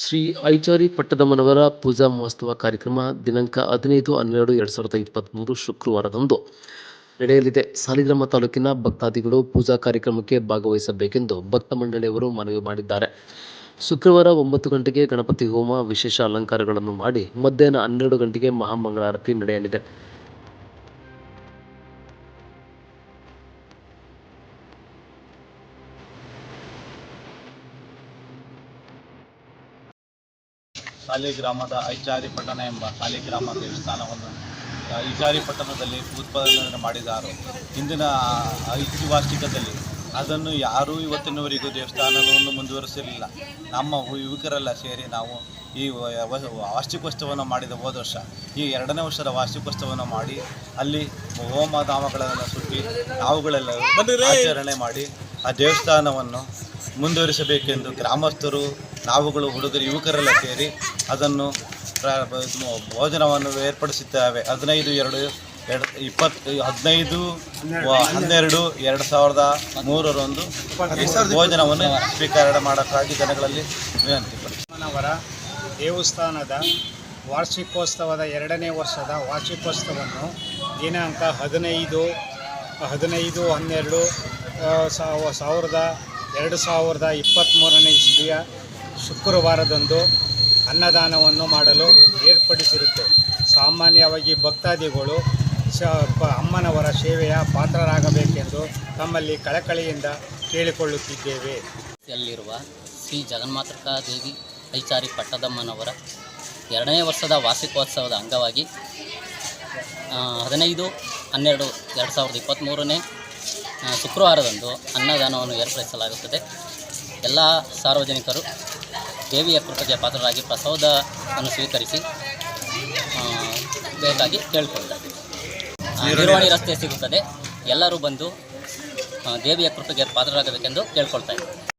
ಶ್ರೀ ಐಚಾರಿ ಪಟ್ಟದಮ್ಮನವರ ಪೂಜಾ ಮಹೋತ್ಸವ ಕಾರ್ಯಕ್ರಮ ದಿನಾಂಕ 15-12-2023 ಶುಕ್ರವಾರದಂದು ನಡೆಯಲಿದೆ. ಸಾಲಿಗ್ರಾಮ ತಾಲೂಕಿನ ಭಕ್ತಾದಿಗಳು ಪೂಜಾ ಕಾರ್ಯಕ್ರಮಕ್ಕೆ ಭಾಗವಹಿಸಬೇಕೆಂದು ಭಕ್ತ ಮಂಡಳಿಯವರು ಮನವಿ ಮಾಡಿದ್ದಾರೆ. ಶುಕ್ರವಾರ 9 ಗಂಟೆಗೆ ಗಣಪತಿ ಹೋಮ, ವಿಶೇಷ ಅಲಂಕಾರಗಳನ್ನು ಮಾಡಿ ಮಧ್ಯಾಹ್ನ 12 ಗಂಟೆಗೆ ಮಹಾಮಂಗಳಾರತಿ ನಡೆಯಲಿದೆ. ಸಾಲಿಗ್ರಾಮದ ಐಚಾರಿ ಪಟ್ಟಣ ಎಂಬ ಸಾಲಿಗ್ರಾಮ ದೇವಸ್ಥಾನವನ್ನು ಐಚಾರಿ ಪಟ್ಟಣದಲ್ಲಿ ಉತ್ಪಾದನೆ ಮಾಡಿದ್ದಾರೆ. ಹಿಂದಿನ ಐತಿಹಾಸಿಕದಲ್ಲಿ ಅದನ್ನು ಯಾರೂ ಇವತ್ತಿನವರೆಗೂ ದೇವಸ್ಥಾನವನ್ನು ಮುಂದುವರಿಸಲಿಲ್ಲ. ನಮ್ಮ ಯುವಕರೆಲ್ಲ ಸೇರಿ ನಾವು ಈ ವಾರ್ಷಿಕೋತ್ಸವವನ್ನು ಮಾಡಿದ ಹೋದ ವರ್ಷ ಈ 2ನೇ ವರ್ಷದ ವಾರ್ಷಿಕೋತ್ಸವವನ್ನು ಮಾಡಿ ಅಲ್ಲಿ ಹೋಮಧಾಮಗಳನ್ನು ಸುಟ್ಟಿ ನಾವುಗಳೆಲ್ಲ ಆಚರಣೆ ಮಾಡಿ ಆ ದೇವಸ್ಥಾನವನ್ನು ಮುಂದುವರಿಸಬೇಕೆಂದು ಗ್ರಾಮಸ್ಥರು, ನಾವುಗಳು, ಹುಡುಗರು, ಯುವಕರೆಲ್ಲ ಸೇರಿ ಅದನ್ನು ಭೋಜನವನ್ನು ಏರ್ಪಡಿಸಿದ್ದೇವೆ. 15-12-2003 ಭೋಜನವನ್ನು ಸ್ವೀಕಾರ ಮಾಡೋಕ್ಕಾಗಿ ಜನಗಳಲ್ಲಿ ವಿನಂತಿ ಅವರ ದೇವಸ್ಥಾನದ ವಾರ್ಷಿಕೋತ್ಸವದ 2ನೇ ವರ್ಷದ ವಾರ್ಷಿಕೋತ್ಸವವನ್ನು ದಿನಾಂಕ 15-12-2023 ಇಸ್ವಿಯ ಶುಕ್ರವಾರದಂದು ಅನ್ನದಾನವನ್ನು ಮಾಡಲು ಏರ್ಪಡಿಸಿರುತ್ತೆ. ಸಾಮಾನ್ಯವಾಗಿ ಭಕ್ತಾದಿಗಳು ಅಮ್ಮನವರ ಸೇವೆಯ ಪಾತ್ರರಾಗಬೇಕೆಂದು ತಮ್ಮಲ್ಲಿ ಕಳಕಳಿಯಿಂದ ಕೇಳಿಕೊಳ್ಳುತ್ತಿದ್ದೇವೆ. ಯಲ್ಲಿರುವ ಶ್ರೀ ಜಗನ್ಮಾತೃಕಾ ದೇವಿ ಐಚಾರಿ ಪಟ್ಟದಮ್ಮನವರ 2ನೇ ವರ್ಷದ ವಾರ್ಷಿಕೋತ್ಸವದ ಅಂಗವಾಗಿ 15-12-2023 ಶುಕ್ರವಾರದಂದು ಅನ್ನದಾನವನ್ನು ಏರ್ಪಡಿಸಲಾಗುತ್ತದೆ. ಎಲ್ಲ ಸಾರ್ವಜನಿಕರು ದೇವಿಯ ಕೃಪೆಗೆ ಪಾತ್ರರಾಗಿ ಪ್ರಸಾದವನ್ನು ಸ್ವೀಕರಿಸಿ ಬೇಕಾಗಿ ಕೇಳಿಕೊಳ್ಳುತ್ತಾರೆ. ನಿರ್ವಾಣಿ ರಸ್ತೆ ಸಿಗುತ್ತದೆ. ಎಲ್ಲರೂ ಬಂದು ದೇವಿಯ ಕೃಪೆಗೆ ಪಾತ್ರರಾಗಬೇಕೆಂದು ಕೇಳ್ಕೊಳ್ತಾ ಇದ್ದಾರೆ.